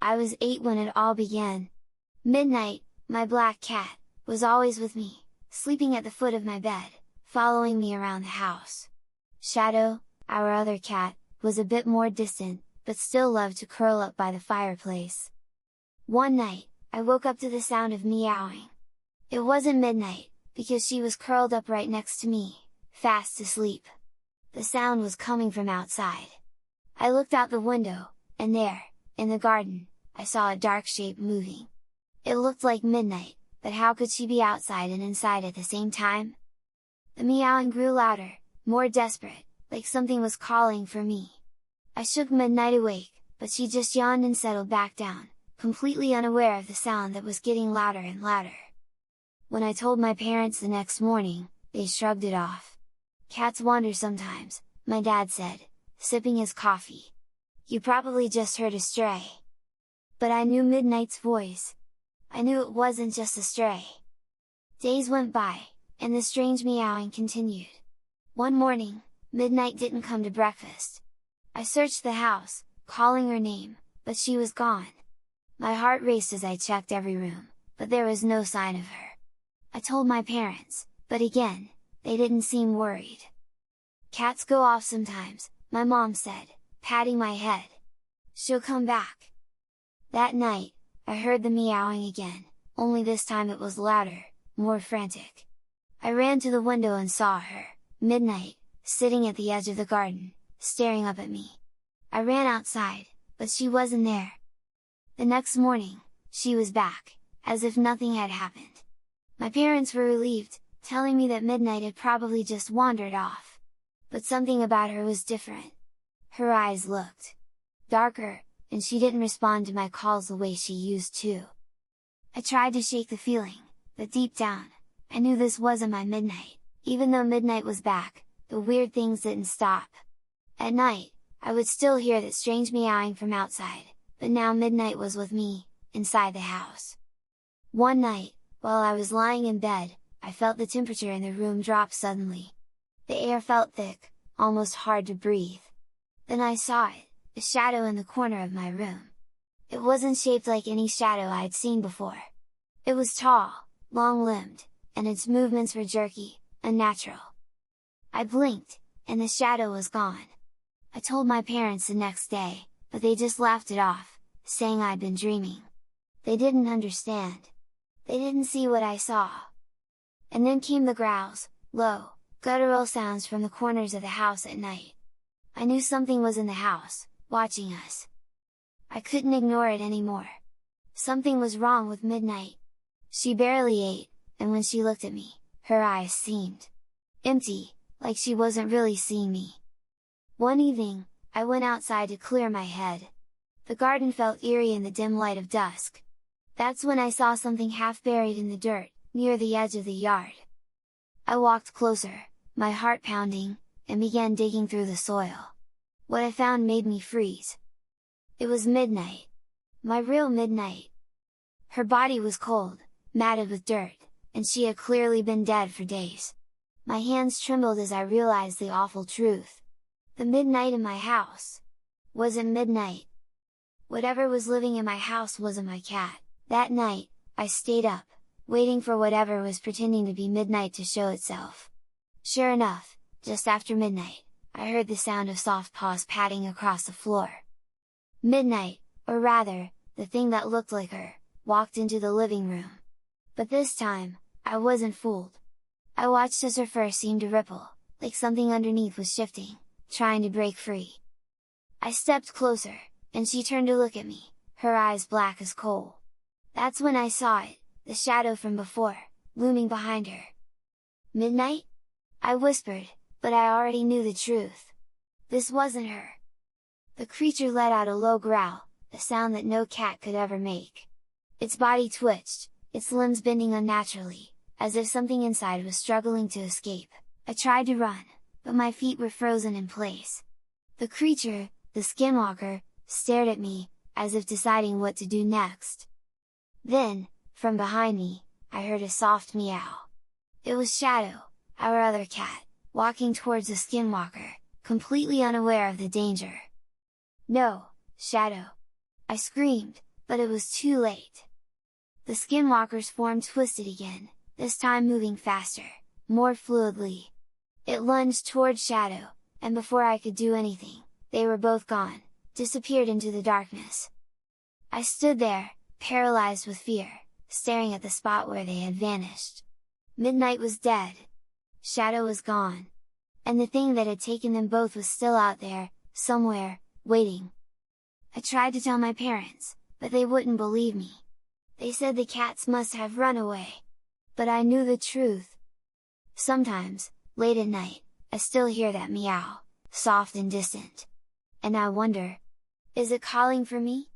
I was 8 when it all began. Midnight, my black cat, was always with me, sleeping at the foot of my bed, following me around the house. Shadow, our other cat, was a bit more distant, but still loved to curl up by the fireplace. One night, I woke up to the sound of meowing. It wasn't midnight, because she was curled up right next to me, fast asleep. The sound was coming from outside. I looked out the window, and there, in the garden, I saw a dark shape moving. It looked like midnight, but how could she be outside and inside at the same time? The meowing grew louder, more desperate, like something was calling for me. I shook Midnight awake, but she just yawned and settled back down, completely unaware of the sound that was getting louder and louder. When I told my parents the next morning, they shrugged it off. "Cats wander sometimes," my dad said, sipping his coffee. "You probably just heard a stray." But I knew Midnight's voice. I knew it wasn't just a stray. Days went by, and the strange meowing continued. One morning, Midnight didn't come to breakfast. I searched the house, calling her name, but she was gone. My heart raced as I checked every room, but there was no sign of her. I told my parents, but again, they didn't seem worried. "Cats go off sometimes," my mom said, patting my head. "She'll come back." That night, I heard the meowing again, only this time it was louder, more frantic. I ran to the window and saw her, Midnight, sitting at the edge of the garden, staring up at me. I ran outside, but she wasn't there. The next morning, she was back, as if nothing had happened. My parents were relieved, telling me that Midnight had probably just wandered off. But something about her was different. Her eyes looked darker, and she didn't respond to my calls the way she used to. I tried to shake the feeling, but deep down, I knew this wasn't my Midnight. Even though Midnight was back, the weird things didn't stop. At night, I would still hear that strange meowing from outside, but now Midnight was with me, inside the house. One night, while I was lying in bed, I felt the temperature in the room drop suddenly. The air felt thick, almost hard to breathe. Then I saw it, a shadow in the corner of my room. It wasn't shaped like any shadow I'd seen before. It was tall, long-limbed, and its movements were jerky, unnatural. I blinked, and the shadow was gone. I told my parents the next day, but they just laughed it off, saying I'd been dreaming. They didn't understand. They didn't see what I saw. And then came the growls, low, guttural sounds from the corners of the house at night. I knew something was in the house, watching us. I couldn't ignore it anymore. Something was wrong with Midnight. She barely ate, and when she looked at me, her eyes seemed empty, like she wasn't really seeing me. One evening, I went outside to clear my head. The garden felt eerie in the dim light of dusk. That's when I saw something half buried in the dirt, near the edge of the yard. I walked closer, my heart pounding, and began digging through the soil. What I found made me freeze. It was Midnight. My real Midnight. Her body was cold, matted with dirt, and she had clearly been dead for days. My hands trembled as I realized the awful truth. The Midnight in my house wasn't Midnight. Whatever was living in my house wasn't my cat. That night, I stayed up, waiting for whatever was pretending to be Midnight to show itself. Sure enough, just after midnight, I heard the sound of soft paws padding across the floor. Midnight, or rather, the thing that looked like her, walked into the living room. But this time, I wasn't fooled. I watched as her fur seemed to ripple, like something underneath was shifting, trying to break free. I stepped closer, and she turned to look at me, her eyes black as coal. That's when I saw it, the shadow from before, looming behind her. "Midnight?" I whispered, but I already knew the truth. This wasn't her. The creature let out a low growl, a sound that no cat could ever make. Its body twitched, its limbs bending unnaturally, as if something inside was struggling to escape. I tried to run, but my feet were frozen in place. The creature, the skinwalker, stared at me, as if deciding what to do next. Then, from behind me, I heard a soft meow. It was Shadow, our other cat, walking towards the skinwalker, completely unaware of the danger. "No, Shadow!" I screamed, but it was too late. The skinwalker's form twisted again, this time moving faster, more fluidly. It lunged toward Shadow, and before I could do anything, they were both gone, disappeared into the darkness. I stood there, paralyzed with fear, staring at the spot where they had vanished. Midnight was dead. Shadow was gone. And the thing that had taken them both was still out there, somewhere, waiting. I tried to tell my parents, but they wouldn't believe me. They said the cats must have run away. But I knew the truth. Sometimes, late at night, I still hear that meow, soft and distant. And I wonder, is it calling for me?